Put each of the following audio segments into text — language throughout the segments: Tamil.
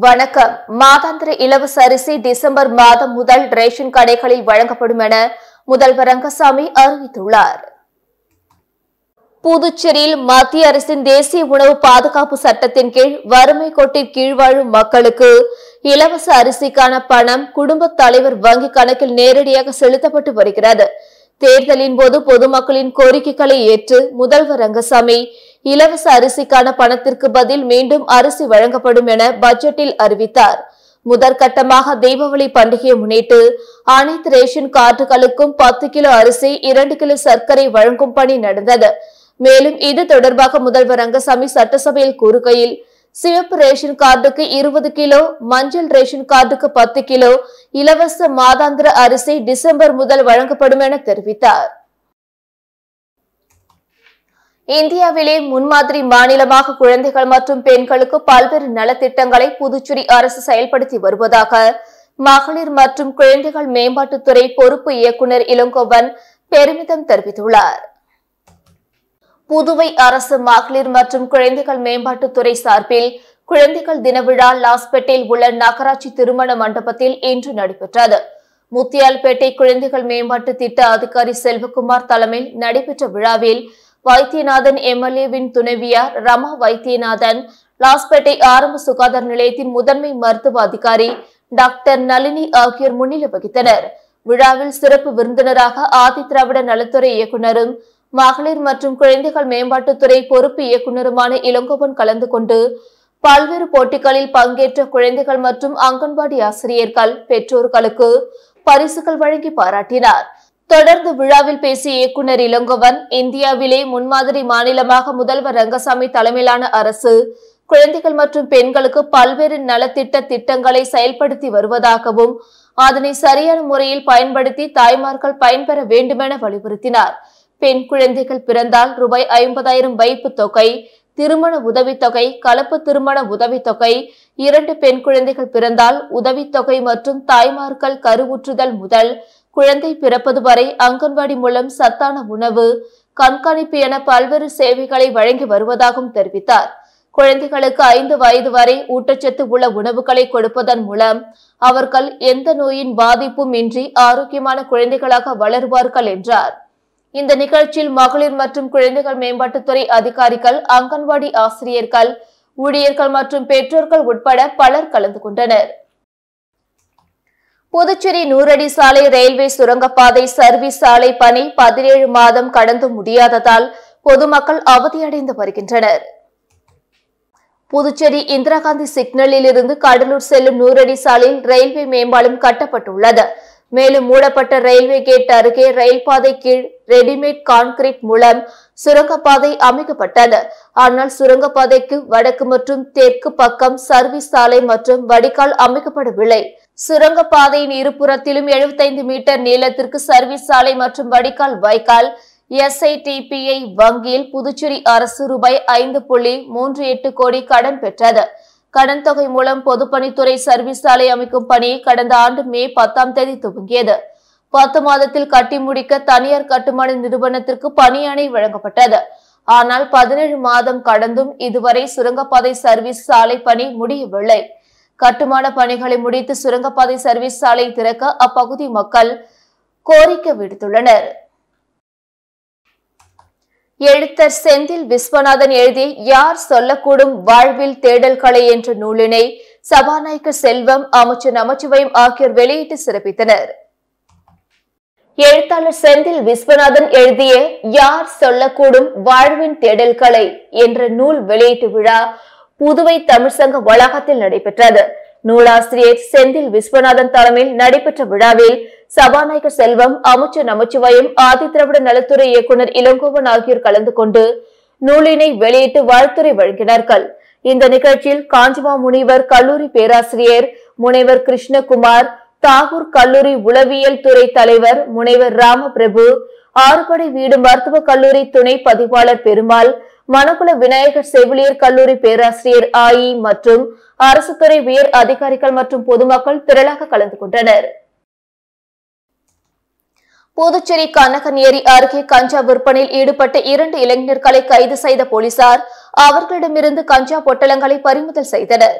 வணக்கம். மாதாந்திர இலவச அரிசி டிசம்பர் மாதம் முதல் ரேஷன் கடைகளில் வழங்கப்படும் என முதல்வர் ரங்கசாமி அறிவித்துள்ளார். புதுச்சேரியில் மத்திய அரசின் தேசிய உணவு பாதுகாப்பு சட்டத்தின் கீழ் வறுமை கோட்டின் கீழ் வாழும் மக்களுக்கு இலவச அரிசிக்கான பணம் குடும்ப தலைவர் வங்கி கணக்கில் நேரடியாக செலுத்தப்பட்டு வருகிறது. தேர்தலின் போது பொதுமக்களின் கோரிக்கைகளை ஏற்று முதல்வர் ரங்கசாமி இலவச அரிசிக்கான பணத்திற்கு பதில் மீண்டும் அரிசி வழங்கப்படும் என பட்ஜெட்டில் அறிவித்தார். முதற்கட்டமாக தீபாவளி பண்டிகையை முன்னிட்டு அனைத்து ரேஷன் கார்டுகளுக்கும் 10 கிலோ அரிசி 2 கிலோ சர்க்கரை வழங்கும் பணி நடந்தது. மேலும் இது தொடர்பாக முதல்வர் ரங்கசாமி சட்டசபையில் கூறுகையில், சிவப்பு ரேஷன் கார்டுக்கு 20 கிலோ, மஞ்சள் ரேஷன் கார்டுக்கு 10 கிலோ இலவச மாதாந்திர அரிசி டிசம்பர் முதல் வழங்கப்படும் என தெரிவித்தார். இந்தியாவிலே முன்மாதிரி மாநிலமாக குழந்தைகள் மற்றும் பெண்களுக்கு பல்வேறு நலத்திட்டங்களை புதுச்சேரி அரசு செயல்படுத்தி வருவதாக மகளிர் மற்றும் குழந்தைகள் மேம்பாட்டுத்துறை பொறுப்பு இயக்குநர் இளங்கோவன் பெருமிதம் தெரிவித்துள்ளார். புதுவை அரசு மகளிர் மற்றும் குழந்தைகள் மேம்பாட்டுத்துறை சார்பில் குழந்தைகள் தின விழா லாஸ்பேட்டையில் உள்ள நகராட்சி திருமண மண்டபத்தில் இன்று நடைபெற்றது. முத்தியால்பேட்டை குழந்தைகள் மேம்பாட்டு திட்ட அதிகாரி செல்வகுமார் தலைமையில் நடைபெற்ற விழாவில் வைத்தியநாதன் எம்எல்ஏவின் துணைவியார் ரமா வைத்தியநாதன், லாஸ்பேட்டை ஆரம்ப சுகாதார நிலையத்தின் முதன்மை மருத்துவ அதிகாரி டாக்டர் நளினி ஆகியோர் முன்னிலை வகித்தனர். விழாவில் சிறப்பு விருந்தினராக ஆதிதிராவிட நலத்துறை இயக்குநரும் மகளிர் மற்றும் குழந்தைகள் மேம்பாட்டுத்துறை பொறுப்பு இயக்குநருமான இளங்கோவன் கலந்து கொண்டு பல்வேறு போட்டிகளில் பங்கேற்ற குழந்தைகள் மற்றும் அங்கன்வாடி ஆசிரியர்கள், பெற்றோர்களுக்கு பரிசுகள் வழங்கி பாராட்டினார். தொடர்ந்து விழாவில் பேசிய இயக்குநர் இளங்கோவன், இந்தியாவிலே முன்மாதிரி மாநிலமாக முதல்வர் ரங்கசாமி தலைமையிலான அரசு குழந்தைகள் மற்றும் பெண்களுக்கு பல்வேறு நலத்திட்ட திட்டங்களை செயல்படுத்தி வருவதாகவும் அதனை சரியான முறையில் பயன்படுத்தி தாய்மார்கள் பயன்பெற வேண்டுமென வலியுறுத்தினார். பெண் குழந்தைகள் பிறந்தால் ரூபாய் 50,000 வைப்பு தொகை, திருமண உதவித்தொகை, கலப்பு திருமண உதவித்தொகை, 2 பெண் குழந்தைகள் பிறந்தால் உதவித்தொகை மற்றும் தாய்மார்கள் கருவுற்றுதல் முதல் குழந்தை பிறப்பது வரை அங்கன்வாடி மூலம் சத்தான உணவு கண்காணிப்பு என பல்வேறு சேவைகளை வழங்கி வருவதாகவும் தெரிவித்தார். குழந்தைகளுக்கு 5 வயது வரை ஊட்டச்சத்து உள்ள உணவுகளை கொடுப்பதன் மூலம் அவர்கள் எந்த நோயின் பாதிப்பும் இன்றி ஆரோக்கியமான குழந்தைகளாக வளருவார்கள் என்றார். இந்த நிகழ்ச்சியில் மகளிர் மற்றும் குழந்தைகள் மேம்பாட்டுத்துறை அதிகாரிகள், அங்கன்வாடி ஆசிரியர்கள், ஊழியர்கள் மற்றும் பெற்றோர்கள் உட்பட பலர் கலந்து கொண்டனர். புதுச்சேரி 100 அடி சாலை ரயில்வே சுரங்கப்பாதை சர்வீஸ் சாலை பணி 17 மாதம் கடந்து முடியாததால் பொதுமக்கள் அவதியடைந்து வருகின்றனர். புதுச்சேரி இந்திரா காந்தி சிக்னலில் இருந்து கடலூர் செல்லும் 100 அடி சாலையில் ரயில்வே மேம்பாலம் கட்டப்பட்டுள்ளது. மேலும் மூடப்பட்ட ரயில்வே கேட் அருகே ரயில் பாதை கீழ் ரெடிமேட் கான்கிரீட் மூலம் சுரங்கப்பாதை அமைக்கப்பட்டது. ஆனால் சுரங்கப்பாதைக்கு வடக்கு மற்றும் தெற்கு பக்கம் சர்வீஸ் சாலை மற்றும் வடிகால் அமைக்கப்படவில்லை. சுரங்கப்பாதையின் இருபுறத்திலும் 75 மீட்டர் நீளத்திற்கு சர்வீஸ் சாலை மற்றும் வடிகால் வாய்க்கால் SITPI வங்கியில் புதுச்சேரி அரசு ரூபாய் 5.38 கோடி கடன் பெற்றது. கடன் தொகை மூலம் பொதுப்பணித்துறை சர்வீஸ் சாலை அமைக்கும் பணி கடந்த ஆண்டு மே 10ஆம் தேதி துவங்கியது. 10 மாதத்தில் கட்டி முடிக்க தனியார் கட்டுமான நிறுவனத்திற்கு பணியாணை வழங்கப்பட்டது. ஆனால் 17 மாதம் கடந்தும் இதுவரை சுரங்கப்பாதை சர்வீஸ் சாலை பணி முடியவில்லை. கட்டுமான பணிகளை முடித்து சுரங்கப்பாதை சர்வீஸ் சாலை திறக்க அப்பகுதி மக்கள் கோரிக்கை விடுத்துள்ளனர். எழுத்தர் செந்தில் விஸ்வநாதன் எழுதிய யார் சொல்லக்கூடும் வாழ்வில் தேடல்களை என்ற நூலினை சபாநாயகர் செல்வம், அமைச்சர் நமச்சிவாயம் ஆகியோர் வெளியிட்டு சிறப்பித்தனர். எழுத்தாளர் செந்தில் விஸ்வநாதன் எழுதிய யார் சொல்லக்கூடும் வாழ்வின் தேடல்களை என்ற நூல் வெளியீட்டு விழா புதுவை தமிழ்ச்சங்க வளாகத்தில் நடைபெற்றது. நூலாசிரியர் செந்தில் விஸ்வநாதன் தலைமையில் நடைபெற்ற விழாவில் சபாநாயகர் செல்வம், அமைச்சர் நமச்சிவாயம், ஆதிதிராவிட நலத்துறை இயக்குநர் இளங்கோவன் ஆகியோர் கலந்து கொண்டு நூலினை வெளியிட்டு வாழ்த்துரை வழங்கினார்கள். இந்த நிகழ்ச்சியில் காஞ்சிமா முனிவர் கல்லூரி பேராசிரியர் முனைவர் கிருஷ்ணகுமார், தாகூர் கல்லூரி உளவியல் துறை தலைவர் முனைவர் ராமபிரபு, ஆறுபடை வீடு மருத்துவக் கல்லூரி துணை பதிவாளர் பெருமாள், மணக்குள விநாயகர் செவிலியர் கல்லூரி பேராசிரியர் ஆயி மற்றும் அரசு துறை உயர் அதிகாரிகள் மற்றும் பொதுமக்கள் திரளாக கலந்து கொண்டனர். புதுச்சேரி கனகநேரி அருகே கஞ்சா விற்பனையில் ஈடுபட்ட 2 இளைஞர்களை கைது செய்த போலீசார் அவர்களிடமிருந்து கஞ்சா பொட்டலங்களை பறிமுதல் செய்தனர்.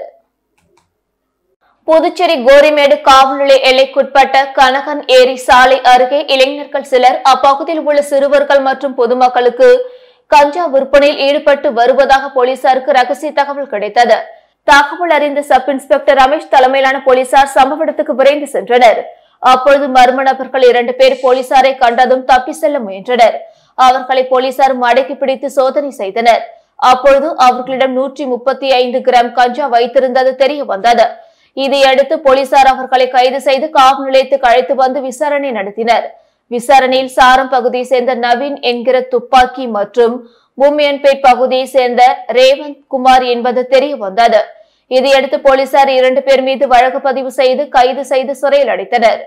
புதுச்சேரி கோரிமேடு காவல் நிலைய எல்லைக்குட்பட்ட கனகன் ஏரி சாலை அருகே இளைஞர்கள் சிலர் அப்பகுதியில் உள்ள சிறுவர்கள் மற்றும் பொதுமக்களுக்கு கஞ்சா விற்பனையில் ஈடுபட்டு வருவதாக போலீசாருக்கு ரகசிய தகவல் கிடைத்தது. தகவல் அறிந்த சப் இன்ஸ்பெக்டர் ரமேஷ் தலைமையிலான போலீசார் சம்பவ இடத்துக்கு விரைந்து சென்றனர். அப்பொழுது மர்ம நபர்கள் 2 பேர் போலீசாரை கண்டதும் தப்பி செல்ல முயன்றனர். அவர்களை போலீசார் மடக்கி பிடித்து சோதனை செய்தனர். அப்பொழுது அவர்களிடம் 135 கிராம் கஞ்சா வைத்திருந்தது தெரிய வந்தது. இதையடுத்து போலீசார் அவர்களை கைது செய்து காவல் நிலையத்துக்கு அழைத்து வந்து விசாரணை நடத்தினர். விசாரணையில் சாரம் பகுதியை சேர்ந்த நவீன் என்கிற துப்பாக்கி மற்றும் பூமியன்பேட் பகுதியை சேர்ந்த ரேவந்த் குமார் என்பது தெரிய வந்தது. இதையடுத்து போலீசார் 2 பேர் மீது வழக்கு பதிவு செய்து கைது செய்து சிறையில் அடைத்தனர்.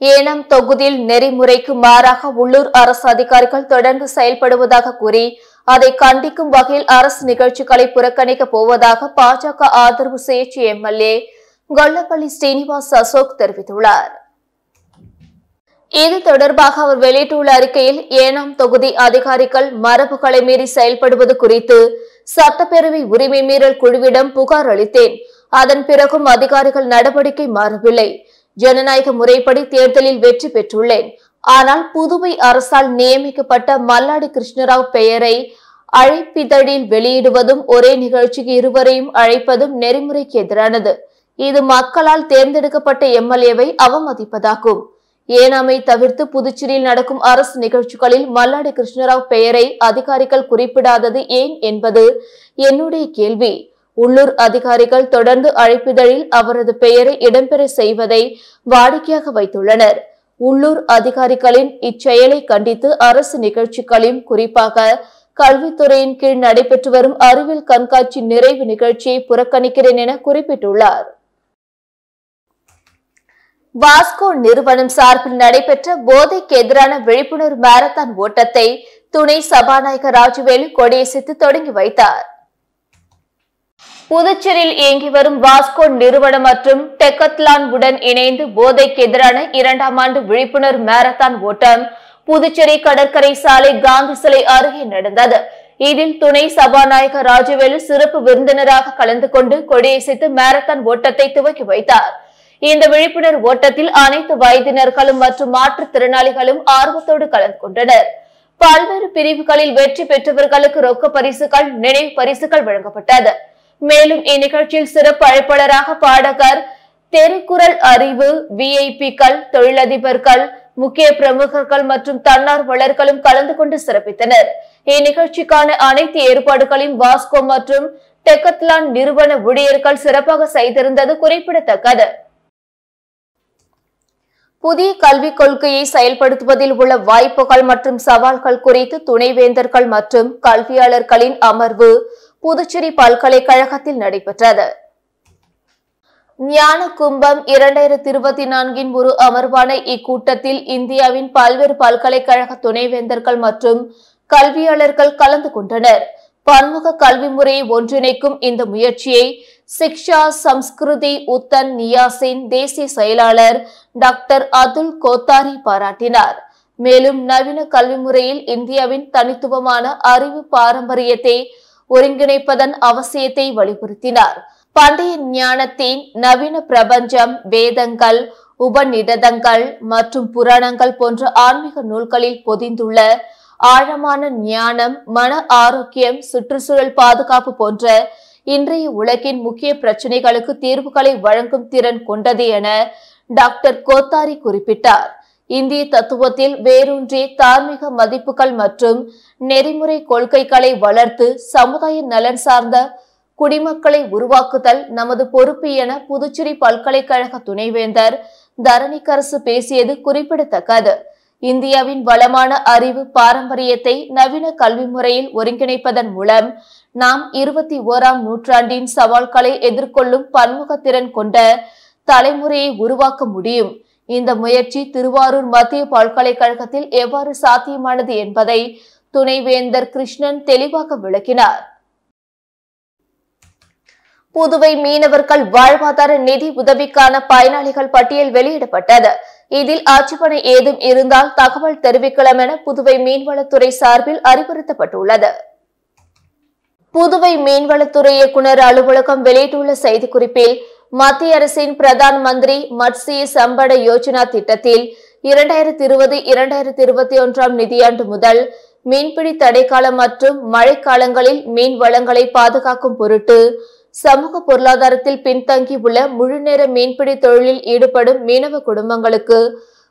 ஏனாம் தொகுதியில் நெறிமுறைக்கு மாறாக உள்ளூர் அரசு அதிகாரிகள் தொடர்ந்து செயல்படுவதாக கூறி அதை கண்டிக்கும் வகையில் அரசு நிகழ்ச்சிகளை புறக்கணிக்க போவதாக பாஜக ஆதரவு சுயேட்சை எம்எல்ஏ கொல்லப்பள்ளி ஸ்ரீனிவாஸ் அசோக் தெரிவித்துள்ளார். இது தொடர்பாக அவர் வெளியிட்டுள்ள அறிக்கையில் ஏனாம் தொகுதி அதிகாரிகள் மரபுகளை மீறி செயல்படுவது குறித்து சட்டப்பேரவை உரிமை மீறல் குழுவிடம் புகார் அளித்தேன். அதன் பிறகும் அதிகாரிகள் நடவடிக்கை மாறவில்லை. ஜனநாயக முறைப்படி தேர்தலில் வெற்றி பெற்றுள்ளேன். ஆனால் புதுவை அரசால் நியமிக்கப்பட்ட மல்லாடி கிருஷ்ணராவ் பெயரை அழைப்பிதழில் வெளியிடுவதும் ஒரே நிகழ்ச்சிக்கு இருவரையும் அழைப்பதும் நெறிமுறைக்கு எதிரானது. இது மக்களால் தேர்ந்தெடுக்கப்பட்ட எம்எல்ஏவை அவமதிப்பதாகும். ஏனாமை தவிர்த்து புதுச்சேரியில் நடக்கும் அரசு நிகழ்ச்சிகளில் மல்லாடி கிருஷ்ணராவ் பெயரை அதிகாரிகள் குறிப்பிடாதது ஏன் என்பது என்னுடைய கேள்வி. உள்ளூர் அதிகாரிகள் தொடர்ந்து அழைப்பிதழில் அவரது பெயரை இடம்பெற செய்வதை வாடிக்கையாக வைத்துள்ளனர். உள்ளூர் அதிகாரிகளின் இச்செயலை கண்டித்து அரசு நிகழ்ச்சிகளையும் குறிப்பாக கல்வித்துறையின் கீழ் நடைபெற்று வரும் அறிவியல் கண்காட்சி நிறைவு நிகழ்ச்சியை புறக்கணிக்கிறேன் என குறிப்பிட்டுள்ளார். வாஸ்கோ நிறுவனம் சார்பில் நடைபெற்ற போதைக்கு எதிரான விழிப்புணர்வு மாரத்தான் ஓட்டத்தை துணை சபாநாயகர் ராஜவேலு கொடியசைத்து தொடங்கி வைத்தார். புதுச்சேரியில் இயங்கி வரும் வாஸ்கோ நிறுவனம் மற்றும் டெக்கத்லான் உடன் இணைந்து போதைக்கு எதிரான 2ஆம் ஆண்டு விழிப்புணர்வு மாரத்தான் ஓட்டம் புதுச்சேரி கடற்கரை சாலை காந்தி சிலை அருகே நடந்தது. இதில் துணை சபாநாயகர் ராஜவேலு சிறப்பு விருந்தினராக கலந்து கொண்டு கொடியசைத்து மாரத்தான் ஓட்டத்தை துவக்கி வைத்தார். இந்த விழிப்புணர்வு ஓட்டத்தில் அனைத்து வயதினர்களும் மற்றும் மாற்றுத்திறனாளிகளும் ஆர்வத்தோடு கலந்து கொண்டனர். பல்வேறு பிரிவுகளில் வெற்றி பெற்றவர்களுக்கு ரொக்க பரிசுகள், நினைவு பரிசுகள் வழங்கப்பட்டது. மேலும் இந்நிகழ்ச்சியில் சிறப்பு அழைப்பாளராக பாடகர், தெருக்குறள் அறிவு, விஐபிக்கள், தொழிலதிபர்கள், முக்கிய பிரமுகர்கள் மற்றும் தன்னார்வலர்களும் கலந்து கொண்டு சிறப்பித்தனர். இந்நிகழ்ச்சிக்கான அனைத்து ஏற்பாடுகளையும் வாஸ்கோ மற்றும் டெக்கத்லான் நிறுவன ஊழியர்கள் சிறப்பாக செய்திருந்தது குறிப்பிடத்தக்கது. புதிய கல்விக் கொள்கையை செயல்படுத்துவதில் உள்ள வாய்ப்புகள் மற்றும் சவால்கள் குறித்து துணைவேந்தர்கள் மற்றும் கல்வியாளர்களின் அமர்வு புதுச்சேரி பல்கலைக்கழகத்தில் நடைபெற்றது. ஞான கும்பம் 2024 ஒரு அமர்வான இக்கூட்டத்தில் இந்தியாவின் பல்வேறு பல்கலைக்கழக துணைவேந்தர்கள் மற்றும் கல்வியாளர்கள் கலந்து கொண்டனர். பன்முக கல்வி முறையை ஒன்றிணைக்கும் இந்த முயற்சியை சிக்ஷா சம்ஸ்கிருதி உத்தன் நியாசின் தேசிய செயலாளர் டாக்டர் அதுல் கோத்தாரி பாராட்டினார். மேலும் நவீன கல்வி முறையில் இந்தியாவின் தனித்துவமான அறிவு பாரம்பரியத்தை ஒருங்கிணைப்பதன் அவசியத்தை வலியுறுத்தினார். பண்டைய ஞானத்தின் நவீன பிரபஞ்சம், வேதங்கள், உபநிடதங்கள் மற்றும் புராணங்கள் போன்ற ஆன்மீக நூல்களில் பொதிந்துள்ள ஆழமான ஞானம், மன ஆரோக்கியம், சுற்றுச்சூழல் பாதுகாப்பு போன்ற இன்றைய உலகின் முக்கிய பிரச்சனைகளுக்கு தீர்வுகளை வழங்கும் திறன் கொண்டது என டாக்டர் கோத்தாரி குறிப்பிட்டார். இந்திய தத்துவத்தில் வேரூன்றிய தார்மீக மதிப்புகள் மற்றும் நெறிமுறை கொள்கைகளை வளர்த்து சமுதாய நலன் சார்ந்த குடிமக்களை உருவாக்குதல் நமது பொறுப்பு என புதுச்சேரி பல்கலைக்கழக துணைவேந்தர் தரணிக்கரசு பேசியது குறிப்பிடத்தக்கது. இந்தியாவின் வளமான அறிவு பாரம்பரியத்தை நவீன கல்வி முறையில் ஒருங்கிணைப்பதன் மூலம் நாம் 21ஆம் நூற்றாண்டின் சவால்களை எதிர்கொள்ளும் பன்முகத்திறன் கொண்ட தலைமுறையை உருவாக்க முடியும். இந்த முயற்சி திருவாரூர் மத்திய பல்கலைக்கழகத்தில் எவ்வாறு சாத்தியமானது என்பதை துணைவேந்தர் கிருஷ்ணன் தெளிவாக விளக்கினார். புதுவை மீனவர்கள் வாழ்வாதார நிதி உதவிக்கான பயனாளிகள் பட்டியல் வெளியிடப்பட்டது. இதில் ஆட்சேபனை ஏதும் இருந்தால் தகவல் தெரிவிக்கலாம் என புதுவை மீன்வளத்துறை சார்பில் அறிவுறுத்தப்பட்டுள்ளது. புதுவை மீன்வளத்துறை இயக்குநர் அலுவலகம் வெளியிட்டுள்ள செய்திக்குறிப்பில் மத்திய அரசின் பிரதான் மந்திரி மத்ஸ்ய சம்பட யோஜனா திட்டத்தில் 2020-2021 நிதியாண்டு முதல் மீன்பிடி தடைக்காலம் மற்றும் மழைக்காலங்களில் மீன் வளங்களை பாதுகாக்கும் பொருட்டு சமூக பொருளாதாரத்தில் பின்தங்கி உள்ள முழுநேர மீன்பிடி தொழிலில் ஈடுபடும் மீனவ குடும்பங்களுக்கு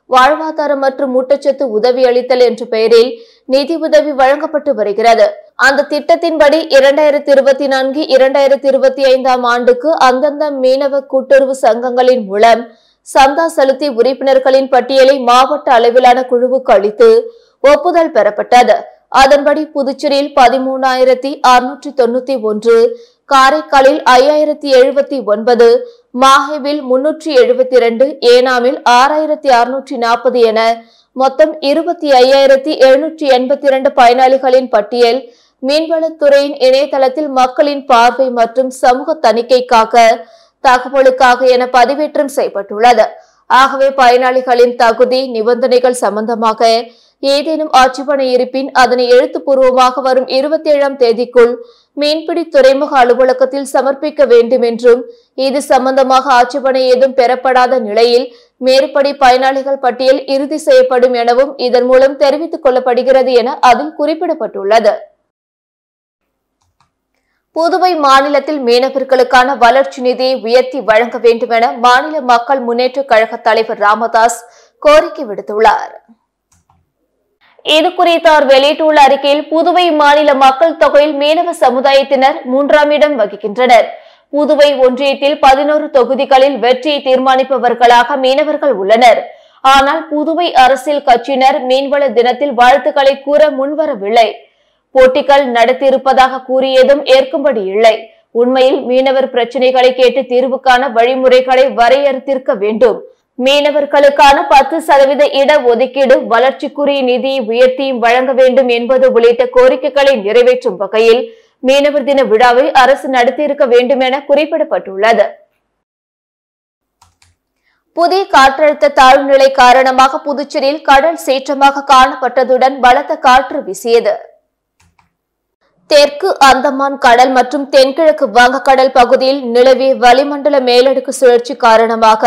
வாழ்வாதாரம் மற்றும் ஊட்டச்சத்து உதவி அளித்தல் என்ற பெயரில் நிதி உதவி வழங்கப்பட்டு வருகிறது. அந்த திட்டத்தின்படி 2024-2025 ஆண்டுக்கு அந்தந்த மீனவ கூட்டுறவு சங்கங்களின் மூலம் சந்தா செலுத்தி உறுப்பினர்களின் பட்டியலை மாவட்ட அளவிலான குழுவுக்கு அளித்து ஒப்புதல் பெறப்பட்டது. அதன்படி புதுச்சேரியில் 13,691, காரைக்காலில் 5,079, மாஹேவில் 372, ஏனாமில் 6,640 என மொத்தம் 25,782 பயனாளிகளின் பட்டியல் மீன்வளத்துறையின் இணையதளத்தில் மக்களின் பார்வை மற்றும் சமூக தணிக்கைக்காக தகவலுக்காக என பதிவேற்றம் செய்யப்பட்டுள்ளது. ஆகவே பயனாளிகளின் தகுதி நிபந்தனைகள் சம்பந்தமாக ஏதேனும் ஆட்சேபனை இருப்பின் அதனை எழுத்துப்பூர்வமாக வரும் 27ஆம் தேதிக்குள் மீன்பிடி துறைமுக அலுவலகத்தில் சமர்ப்பிக்க வேண்டும் என்றும், இது சம்பந்தமாக ஆட்சேபனை ஏதும் பெறப்படாத நிலையில் மேற்படி பயனாளிகள் பட்டியல் இறுதி செய்யப்படும் எனவும் இதன் மூலம் தெரிவித்துக் கொள்ளப்படுகிறது என அதில் குறிப்பிடப்பட்டுள்ளது. புதுவை மாநிலத்தில் மீனவர்களுக்கான வளர்ச்சி நிதியை உயர்த்தி வழங்க வேண்டும் என மாநில மக்கள் முன்னேற்ற கழக தலைவர் ராமதாஸ் கோரிக்கை விடுத்துள்ளார். இதுகுறித்து அவர் வெளியிட்டுள்ள அறிக்கையில், புதுவை மாநில மக்கள் தொகையில் மீனவ சமுதாயத்தினர் 3ஆம் இடம் வகிக்கின்றனர். புதுவை ஒன்றியத்தில் 11 தொகுதிகளில் வெற்றியை தீர்மானிப்பவர்களாக மீனவர்கள் உள்ளனர். ஆனால் புதுவை அரசியல் கட்சியினர் மீன்வள தினத்தில் வாழ்த்துக்களை கூற முன்வரவில்லை. போட்டிகள் நடத்தியிருப்பதாக கூறியதும் ஏற்கும்படி இல்லை. உண்மையில் மீனவர் பிரச்சனைகளை கேட்டு தீர்வு காண வழிமுறைகளை வரையறுத்திருக்க வேண்டும். மீனவர்களுக்கான 10% இட ஒதுக்கீடு, வளர்ச்சிக்குரிய நிதியை உயர்த்தியும் வழங்க வேண்டும் என்பது உள்ளிட்ட கோரிக்கைகளை நிறைவேற்றும் வகையில் மீனவர் தின விழாவை அரசு நடத்தியிருக்க வேண்டும் என குறிப்பிடப்பட்டுள்ளது. புதிய காற்றழுத்த தாழ்வு நிலை காரணமாக புதுச்சேரியில் கடல் சீற்றமாக காணப்பட்டதுடன் பலத்த காற்று வீசியது. தெற்கு அந்தமான் கடல் மற்றும் தென்கிழக்கு வங்கக்கடல் பகுதியில் நிலவிய வளிமண்டல மேலடுக்கு சுழற்சி காரணமாக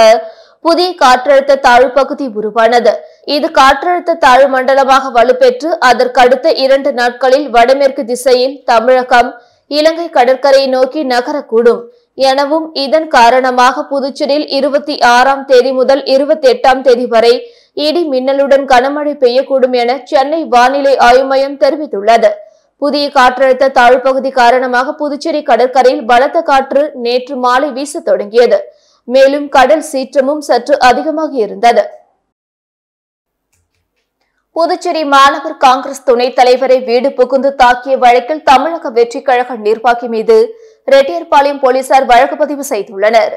புதிய காற்றழுத்த தாழ்வு பகுதி உருவானது. இது காற்றழுத்த தாழ்வு மண்டலமாக வலுப்பெற்று அதற்கடுத்த 2 நாட்களில் வடமேற்கு திசையில் தமிழகம், இலங்கை கடற்கரையை நோக்கி நகரக்கூடும் எனவும், இதன் காரணமாக புதுச்சேரியில் 26ஆம் தேதி முதல் 28ஆம் தேதி வரை இடி மின்னலுடன் கனமழை பெய்யக்கூடும் என சென்னை வானிலை ஆய்வு மையம் தெரிவித்துள்ளது. புதிய காற்றழுத்த தாழ்வு பகுதி காரணமாக புதுச்சேரி கடற்கரையில் பலத்த காற்று நேற்று மாலை வீச தொடங்கியது. மேலும் கடல் சீற்றமும் சற்று அதிகமாக இருந்தது. புதுச்சேரி மாணவர் காங்கிரஸ் துணைத் தலைவரை வீடு புகுந்து தாக்கிய வழக்கில் தமிழக வெற்றி கழக நிர்வாகி மீது ரெட்டியார்பாளையம் போலீசார் வழக்கு பதிவு செய்துள்ளனர்.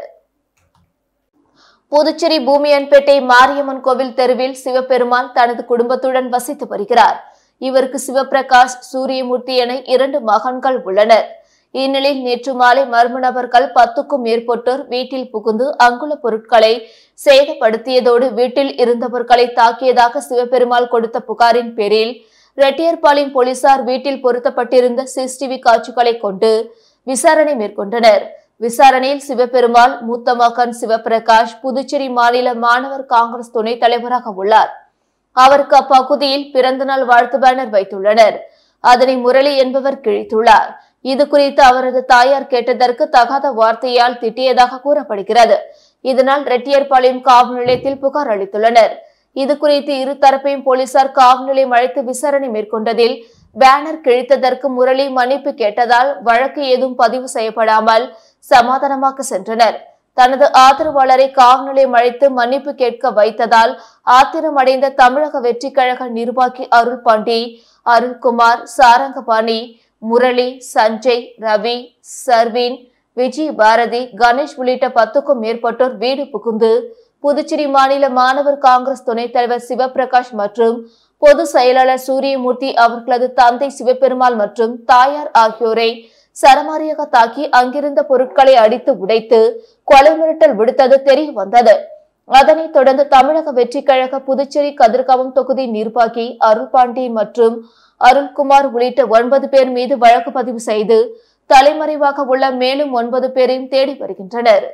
புதுச்சேரி பூமியன்பேட்டை மாரியம்மன் கோவில் தெருவில் சிவபெருமான் தனது குடும்பத்துடன் வசித்து வருகிறார். இவருக்கு சிவபிரகாஷ், சூரியமூர்த்தி என 2 மகன்கள் உள்ளனர். இந்நிலையில் நேற்று மாலை மர்ம நபர்கள் 10க்கும் மேற்பட்டோர் வீட்டில் புகுந்து அங்குள்ள பொருட்களை சேதப்படுத்தியதோடு வீட்டில் இருந்தவர்களை தாக்கியதாக சிவபெருமாள் கொடுத்த புகாரின் பேரில் ரெட்டியார்பாளையம் போலீசார் வீட்டில் பொருத்தப்பட்டிருந்த சிசிடிவி காட்சிகளை கொண்டு விசாரணை மேற்கொண்டனர். விசாரணையில் சிவபெருமாள் மூத்த மகன் சிவபிரகாஷ் புதுச்சேரி மாநில மாணவர் காங்கிரஸ் துணைத் தலைவராக உள்ளார். அவருக்கு அப்பகுதியில் பிறந்தநாள் வாழ்த்து பேனர் வைத்துள்ளனர். அதனை முரளி என்பவர் கிழித்துள்ளார். இது குறித்து அவரது தாயார் கேட்டதற்கு தகாத வார்த்தையால் திட்டியதாக கூறப்படுகிறது. இதனால் ரெட்டியார்பாளையம் காவல் நிலையத்தில் புகார் அளித்துள்ளனர். இது குறித்து இரு தரப்பையும் போலீசார் காவல் நிலையம் அழைத்து விசாரணை மேற்கொண்டதில் பேனர் கிழித்ததற்கு முரளி மன்னிப்பு கேட்டதால் வழக்கு ஏதும் பதிவு செய்யப்படாமல் சமாதானமாக சென்றனர். தனது ஆதரவாளரை காவல் நிலையம் அழைத்து மன்னிப்பு கேட்க வைத்ததால் ஆத்திரமடைந்த தமிழக வெற்றி கழக நிர்வாகி அருள் பாண்டி, அருள்குமார், சாரங்கபாணி, முரளி, சஞ்சய், ரவி, சர்வீன், விஜய் பாரதி, கணேஷ் உள்ளிட்ட 10க்கும் மேற்பட்டோர் வீடு புகுந்து புதுச்சேரி மாநில மாணவர் காங்கிரஸ் துணைத் தலைவர் சிவபிரகாஷ் மற்றும் பொதுச் செயலாளர் சூரியமூர்த்தி அவர்களது தந்தை சிவபெருமாள் மற்றும் தாயார் ஆகியோரை சரமாரியாக தாக்கி அங்கிருந்த பொருட்களை அடித்து உடைத்து கொலை மிரட்டல் விடுத்தது தெரிய வந்தது. அதனைத் தொடர்ந்து தமிழக வெற்றி கழக புதுச்சேரி கதிர்காமம் தொகுதி நிர்வாகி அருள் பாண்டி மற்றும் அருள்குமார் உள்ளிட்ட 9 பேர் மீது வழக்கு பதிவு செய்து தலைமறைவாக உள்ள மேலும் 9 பேரையும் தேடி வருகின்றனர்.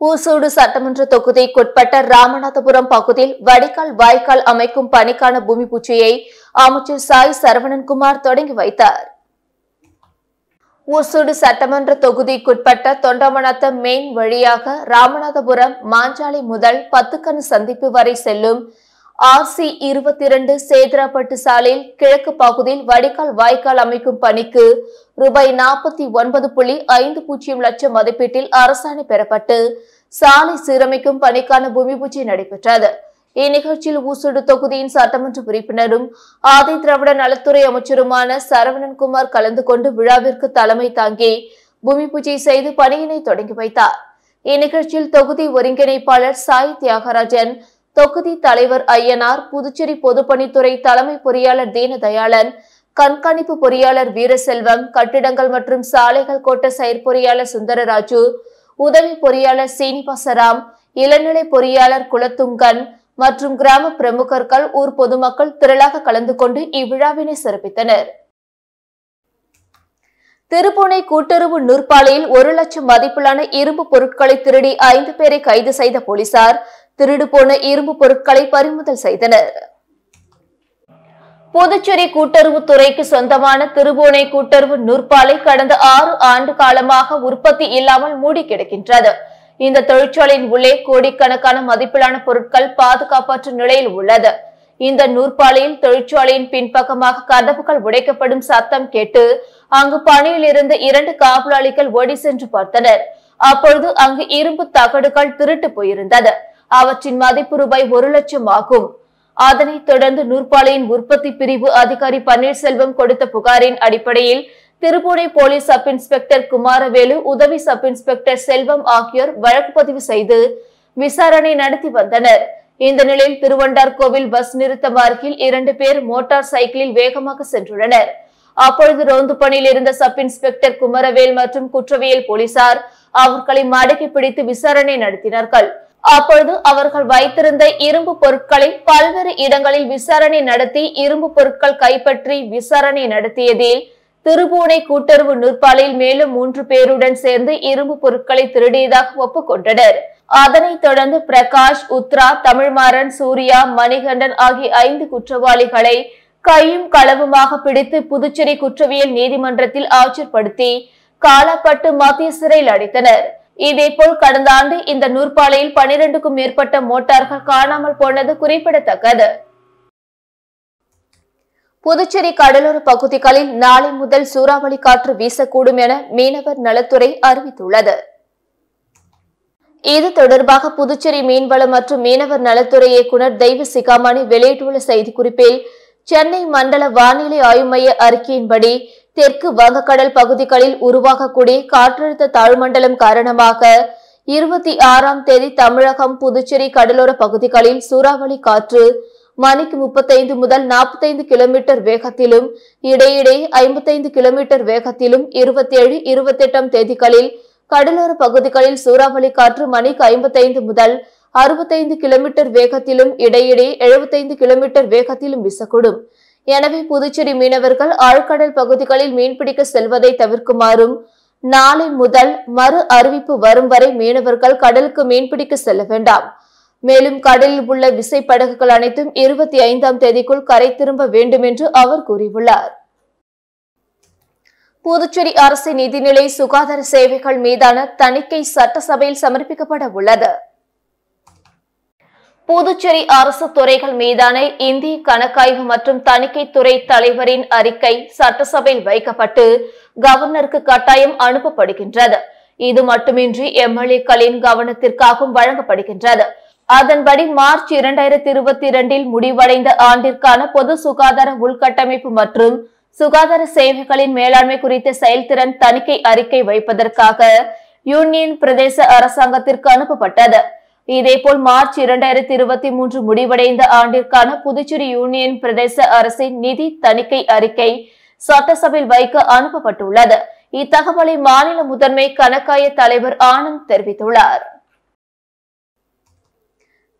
ஊசூடு சட்டமன்ற தொகுதிக்குட்பட்ட ராமநாதபுரம் பகுதியில் வடிகால் வாய்க்கால் அமைக்கும் பணிக்கான பூமி பூஜையை அமைச்சர் சாய் சரவணன்குமார் தொடங்கி வைத்தார். ஊசூடு சட்டமன்ற தொகுதிக்குட்பட்ட தொண்டமனத்தம் மெயின் வழியாக ராமநாதபுரம் மாஞ்சாலை முதல் 10 கண் சந்திப்பு வரை செல்லும் RC22 சேதராப்பட்டு சாலையில் கிழக்கு பகுதியில் வடிகால் வாய்க்கால் அமைக்கும் பணிக்கு ரூபாய் 49.50 லட்சம் மதிப்பீட்டில் அரசாணை பெறப்பட்டு சாலை சீரமைக்கும் பணிக்கான பூமி பூஜை நடைபெற்றது. இந்நிகழ்ச்சியில் ஊசூடு தொகுதியின் சட்டமன்ற உறுப்பினரும் ஆதி திராவிட நலத்துறை அமைச்சருமான சரவணன்குமார் கலந்து கொண்டு விழாவிற்கு தலைமை தாங்கி பூமி பூஜை செய்து பணியினை தொடங்கி வைத்தார். இந்நிகழ்ச்சியில் தொகுதி ஒருங்கிணைப்பாளர் சாய் தியாகராஜன், தொகுதி தலைவர் ஐயனார், புதுச்சேரி பொதுப்பணித்துறை தலைமை பொறியாளர் தீனதயாளன், கண்காணிப்பு பொறியாளர் வீரசெல்வம், கட்டிடங்கள் மற்றும் சாலைகள் கோட்ட செயற்பொறியாளர் சுந்தரராஜு, உதவி பொறியாளர் சீனிவாசராம், இளநிலை பொறியாளர் குலத்துங்கன் மற்றும் கிராம பிரமுகர்கள், ஊர் பொதுமக்கள் திரளாக கலந்து கொண்டு இவ்விழாவினை சிறப்பித்தனர். திருப்பூணை கூட்டுறவு நூற்பாலையில் 1 லட்சம் மதிப்பிலான இரும்பு பொருட்களை திருடி 5 பேரை கைது செய்த போலீசார் திருடு போன இரும்பு பொருட்களை பறிமுதல் செய்தனர். புதுச்சேரி கூட்டுறவு துறைக்கு சொந்தமான திருபுவனை கூட்டுறவு நூற்பாலை கடந்த 6 ஆண்டு காலமாக உற்பத்தி இல்லாமல் மூடி கிடக்கின்றது. இந்த தொழிற்சாலையின் உள்ளே கோடிக்கணக்கான மதிப்பிலான பொருட்கள் பாதுகாப்பற்ற நிலையில் உள்ளது. இந்த நூற்பாலையில் தொழிற்சாலையின் பின்பக்கமாக கதவுகள் உடைக்கப்படும் சத்தம் கேட்டு அங்கு பணியில் இருந்த 2 காவலாளிகள் ஓடி சென்று பார்த்தனர். அப்பொழுது அங்கு இரும்பு தகடுகள் திருட்டு போயிருந்தது. அவற்றின் மதிப்பு ரூபாய் 1 லட்சம் ஆகும். அதனைத் தொடர்ந்து நூற்பாலையின் உற்பத்தி பிரிவு அதிகாரி பன்னீர்செல்வம் கொடுத்த புகாரின் அடிப்படையில் திருப்பூணை போலீஸ் சப் இன்ஸ்பெக்டர் குமாரவேலு, உதவி சப் இன்ஸ்பெக்டர் செல்வம் ஆகியோர் வழக்கு பதிவு செய்து விசாரணை நடத்தி வந்தனர். இந்த நிலையில் திருவண்டார்கோவில் பஸ் நிறுத்தம் அருகில் 2 பேர் மோட்டார் சைக்கிளில் வேகமாக சென்றுள்ளனர். அப்பொழுது ரோந்து பணியில் இருந்த சப் இன்ஸ்பெக்டர் குமரவேல் மற்றும் குற்றவியல் போலீசார் அவர்களை மடக்கி பிடித்து விசாரணை நடத்தினார்கள். அப்பொழுது அவர்கள் வைத்திருந்த இரும்பு பொருட்களை பல்வேறு இடங்களில் விசாரணை நடத்தி இரும்பு பொருட்கள் கைப்பற்றி விசாரணை நடத்தியதில் திருபுவனை கூட்டுறவு நூற்பாலையில் மேலும் 3 பேருடன் சேர்ந்து இரும்பு பொருட்களை திருடியதாக ஒப்புக்கொண்டனர். அதனைத் தொடர்ந்து பிரகாஷ், உத்ரா, தமிழ்மாறன், சூர்யா, மணிகண்டன் ஆகிய 5 குற்றவாளிகளை கையும் களவுமாக பிடித்து புதுச்சேரி குற்றவியல் நீதிமன்றத்தில் ஆஜர்படுத்தி காலாப்பட்டு மத்திய சிறையில் அடைத்தனர். இதேபோல் கடந்த ஆண்டு இந்த நூற்பாலையில் 12க்கும் மேற்பட்ட மோட்டார்கள் காணாமல் போனது குறிப்பிடத்தக்கது. புதுச்சேரி கடலோர பகுதிகளில் நாளை முதல் சூறாவளி காற்று வீசக்கூடும் என மீனவர் நலத்துறை அறிவித்துள்ளது. இது தொடர்பாக புதுச்சேரி மீன்வளம் மற்றும் மீனவர் நலத்துறை இயக்குநர் தெய்வ சிகாமணி வெளியிட்டுள்ள செய்திக்குறிப்பில், சென்னை மண்டல வானிலை ஆய்வு மைய அறிக்கையின்படி தெற்கு வங்கக்கடல் பகுதிகளில் உருவாகக்கூடிய காற்றழுத்த தாழ்மண்டலம் காரணமாக 26ஆம் தேதி தமிழகம், புதுச்சேரி கடலோர பகுதிகளில் சூறாவளி காற்று மணிக்கு 35 முதல் 45 கிலோமீட்டர் வேகத்திலும் இடையிடையே 55 கிலோமீட்டர் வேகத்திலும் 27, 28ஆம் தேதிகளில் கடலோர பகுதிகளில் சூறாவளி காற்று மணிக்கு 55 முதல் 65 கிலோமீட்டர் வேகத்திலும் இடையிடையே 75 கிலோமீட்டர் வேகத்திலும் வீசக்கூடும். எனவே புதுச்சேரி மீனவர்கள் ஆழ்கடல் பகுதிகளில் மீன்பிடிக்க செல்வதை தவிர்க்குமாறும், நாளை முதல் மறு அறிவிப்பு வரும் வரை மீனவர்கள் கடலுக்கு மீன்பிடிக்க செல்ல வேண்டாம். மேலும் கடலில் உள்ள விசைப்படகுகள் அனைத்தும் 25ஆம் தேதிக்குள் கரை திரும்ப வேண்டும் என்று அவர் கூறியுள்ளார். புதுச்சேரி அரசு நிதிநிலை சுகாதார சேவைகள் மீதான தணிக்கை சட்டசபையில் சமர்ப்பிக்கப்பட உள்ளது. புதுச்சேரி அரசு துறைகள் மீதான இந்திய கணக்காய்வு மற்றும் தணிக்கை துறை தலைவரின் அறிக்கை சட்டசபையில் வைக்கப்பட்டு கவர்னருக்கு கட்டாயம் அனுப்பப்படுகின்றது. இது மட்டுமின்றி எம்எல்ஏக்களின் கவனத்திற்காகவும் வழங்கப்படுகின்றது. அதன்படி மார்ச் 2022 முடிவடைந்த ஆண்டிற்கான பொது சுகாதார உள்கட்டமைப்பு மற்றும் சுகாதார சேவைகளின் மேலாண்மை குறித்த செயல்திறன் தணிக்கை அறிக்கை வைப்பதற்காக யூனியன் பிரதேச அரசாங்கத்திற்கு அனுப்பப்பட்டது. இதேபோல் மார்ச் 2023 முடிவடைந்த ஆண்டிற்கான புதுச்சேரி யூனியன் பிரதேச அரசின் நிதி தணிக்கை அறிக்கை சட்டசபையில் வைக்க அனுப்பப்பட்டுள்ளது. இத்தகவலை மாநில முதன்மை கணக்காய தலைவர் ஆனந்த் தெரிவித்துள்ளார்.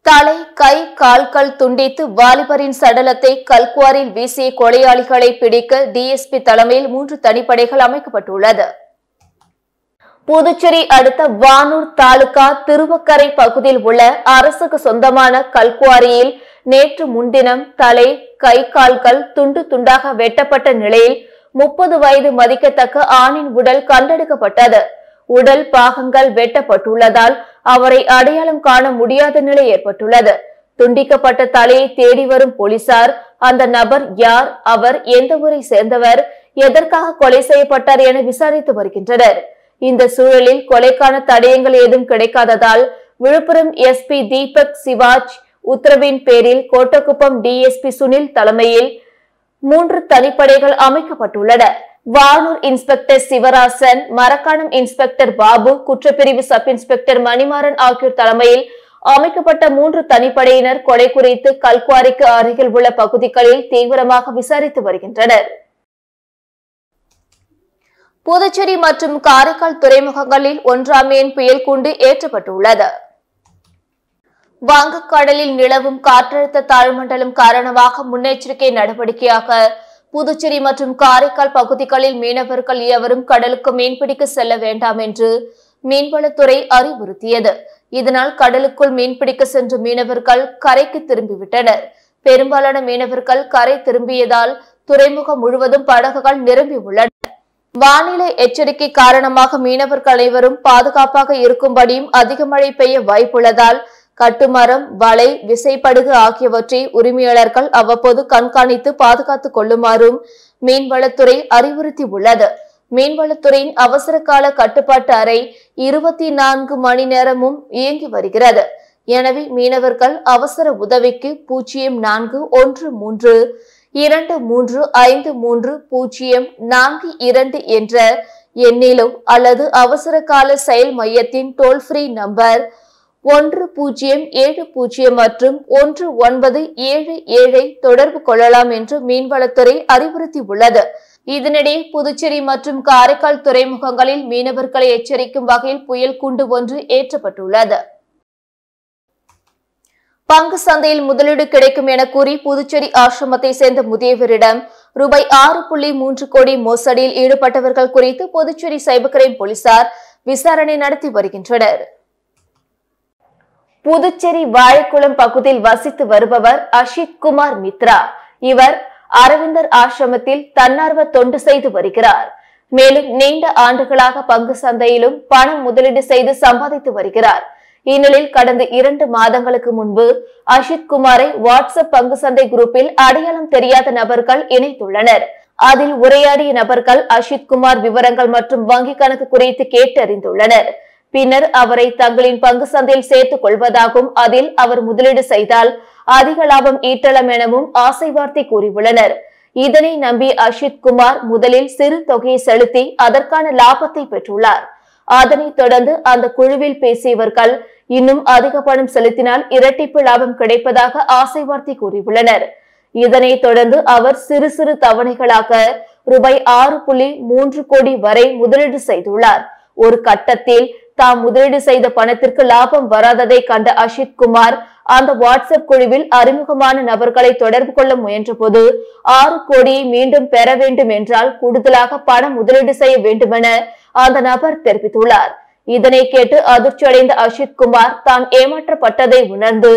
தலை, கை, கால்கள் துண்டித்து வாலிபரின் சடலத்தை கல்குவாரில் வீசிய கொலையாளிகளை பிடிக்க டிஎஸ்பி தலைமையில் 3 தனிப்படைகள் அமைக்கப்பட்டுள்ளது. புதுச்சேரி அடுத்த வானூர் தாலுகா திருவக்கரை பகுதியில் உள்ள அரசுக்கு சொந்தமான கல்குவாரியில் நேற்று முன்தினம் தலை, கை, கால்கள் துண்டு துண்டாக வெட்டப்பட்ட நிலையில் 30 வயது மதிக்கத்தக்க ஆணின் உடல் கண்டெடுக்கப்பட்டது. உடல் பாகங்கள் வெட்டப்பட்டுள்ளதால் அவரை அடையாளம் காண முடியாத நிலை ஏற்பட்டுள்ளது. துண்டிக்கப்பட்ட தலையை தேடி வரும் போலீசார் அந்த நபர் யார், அவர் எந்த ஊரை சேர்ந்தவர், எதற்காக கொலை செய்யப்பட்டார் என விசாரித்து வருகின்றனர். இந்த சூழலில் கொலைக்கான தடயங்கள் ஏதும் கிடைக்காததால் விழுப்புரம் எஸ்பி தீபக் சிவாஜ் உத்தரவின் பேரில் கோட்டக்குப்பம் டிஎஸ்பி சுனில் தலைமையில் 3 தனிப்படைகள் அமைக்கப்பட்டுள்ளன. வானூர் இன்ஸ்பெக்டர் சிவராசன், மரக்காணம் இன்ஸ்பெக்டர் பாபு, குற்றப்பிரிவு சப் இன்ஸ்பெக்டர் மணிமாறன் ஆகியோர் தலைமையில் அமைக்கப்பட்ட 3 தனிப்படையினர் கொலை குறித்து கல்குவாரிக்கு அருகில் உள்ள பகுதிகளில் தீவிரமாக விசாரித்து வருகின்றனர். புதுச்சேரி மற்றும் காரைக்கால் துறைமுகங்களில் 1ஆம் எண் புயல் கூண்டு ஏற்றப்பட்டுள்ளது. வங்கக்கடலில் நிலவும் காற்றழுத்த தாழ்மண்டலம் காரணமாக முன்னெச்சரிக்கை நடவடிக்கையாக புதுச்சேரி மற்றும் காரைக்கால் பகுதிகளில் மீனவர்கள் எவரும் கடலுக்கு மீன்பிடிக்க செல்ல வேண்டாம் என்று மீன்வளத்துறை அறிவுறுத்தியது. இதனால் கடலுக்குள் மீன்பிடிக்க சென்ற மீனவர்கள் கரைக்கு திரும்பிவிட்டனர். பெரும்பாலான மீனவர்கள் கரை திரும்பியதால் துறைமுகம் முழுவதும் படகுகள் நிரம்பி உள்ளன. வானிலை எச்சரிக்கை காரணமாக மீனவர்கள் அனைவரும் பாதுகாப்பாக இருக்கும்படியும் அதிக மழை பெய்ய வாய்ப்புள்ளதால் கட்டுமரம், வலை, விசைப்படகு ஆகியவற்றை உரிமையாளர்கள் அவ்வப்போது கண்காணித்து பாதுகாத்துக் கொள்ளுமாறும் மீன்வளத்துறை அறிவுறுத்தியுள்ளது. மீன்வளத்துறையின் அவசர கால கட்டுப்பாட்டு அறை 24 மணி நேரமும் இயங்கி வருகிறது. எனவே மீனவர்கள் அவசர உதவிக்கு 0413235302 என்ற எண்ணிலோ அல்லது அவசர கால செயல் மையத்தின் டோல் ஃப்ரீ நம்பர் 1070 மற்றும் 1977 தொடர்பு கொள்ளலாம் என்று மீன்வளத்துறை அறிவுறுத்தியுள்ளது. இதனிடையே புதுச்சேரி மற்றும் காரைக்கால் துறைமுகங்களில் மீனவர்களை எச்சரிக்கும் வகையில் புயல் கூண்டு ஒன்று ஏற்றப்பட்டுள்ளது. பங்கு சந்தையில் முதலீடு கிடைக்கும் என கூறி புதுச்சேரி ஆசிரமத்தை சேர்ந்த முதியவரிடம் ரூபாய் 6.3 கோடி மோசடியில் ஈடுபட்டவர்கள் குறித்து புதுச்சேரி சைபர் கிரைம் போலீசார் விசாரணை நடத்தி வருகின்றனர். புதுச்சேரி வாழைக்குளம் பகுதியில் வசித்து வருபவர் அஷித் குமார் மித்ரா. இவர் அரவிந்தர் ஆசிரமத்தில் தன்னார்வ தொண்டு செய்து வருகிறார். மேலும் நீண்ட ஆண்டுகளாக பங்கு சந்தையிலும் பணம் முதலீடு செய்து சம்பாதித்து வருகிறார். இந்நிலையில் கடந்த 2 மாதங்களுக்கு முன்பு அஷித் குமாரை வாட்ஸ்அப் பங்கு சந்தை குரூப்பில் அடையாளம் தெரியாத நபர்கள் இணைத்துள்ளனர். அதில் உரையாடிய நபர்கள் அஷித் குமார் விவரங்கள் மற்றும் வங்கி கணக்கு குறித்து கேட்டறிந்துள்ளனர். பின்னர் அவரை தங்களின் பங்கு சந்தையில் சேர்த்துக் கொள்வதாகவும் அதில் அவர் முதலீடு செய்தால் அதிக லாபம் ஈட்டலாம் எனவும் ஆசை வார்த்தை கூறியுள்ளனர். இதனை நம்பி அஷித் குமார் முதலில் சிறு தொகையை செலுத்தி அதற்கான லாபத்தை பெற்றுள்ளார். அதனைத் தொடர்ந்து அந்த குழுவில் பேசியவர்கள் இன்னும் அதிக பணம் செலுத்தினால் இரட்டிப்பு லாபம் கிடைப்பதாக ஆசை வார்த்தை கூறியுள்ளனர். இதனைத் தொடர்ந்து அவர் சிறு சிறு தவணைகளாக ரூபாய் 6.3 கோடி வரை முதலீடு செய்துள்ளார். ஒரு கட்டத்தில் தாம் முதலீடு செய்த பணத்திற்கு லாபம் வராததை கண்ட அஷித் குமார் அந்த வாட்ஸ்அப் குழுவில் அறிமுகமான நபர்களை தொடர்பு கொள்ள முயன்ற போது 6 கோடியை மீண்டும் பெற வேண்டும் என்றால் கூடுதலாக பணம் முதலீடு செய்ய வேண்டுமென அந்த நபர் தெரிவித்துள்ளார். இதனை கேட்டு அதிர்ச்சியடைந்த அஷித் குமார் தான் ஏமாற்றப்பட்டதை உணர்ந்து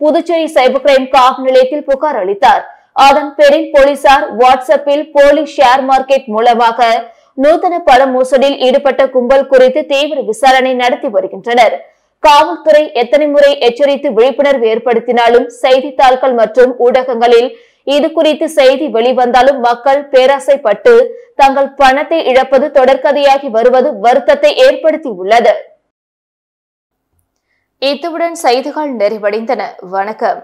புதுச்சேரி சைபர் கிரைம் காவல் நிலையத்தில் புகார் அளித்தார். அதன் பேரில் போலீசார் வாட்ஸ்அப்பில் போலி ஷேர் மார்க்கெட் மூலமாக நூதன பண மோசடியில் ஈடுபட்ட கும்பல் குறித்து தீவிர விசாரணை நடத்தி வருகின்றனர். காவல்துறை எத்தனை முறை எச்சரித்து விழிப்புணர்வு ஏற்படுத்தினாலும் செய்தித்தாள்கள் மற்றும் ஊடகங்களில் இது குறித்து செய்தி வெளிவந்தாலும் மக்கள் பேராசைப்பட்டு தங்கள் பணத்தை இழப்பது தொடர்கதையாகி வருவது வருத்தத்தை ஏற்படுத்தியுள்ளது. இத்துடன் செய்திகள் நிறைவடைந்தன. வணக்கம்.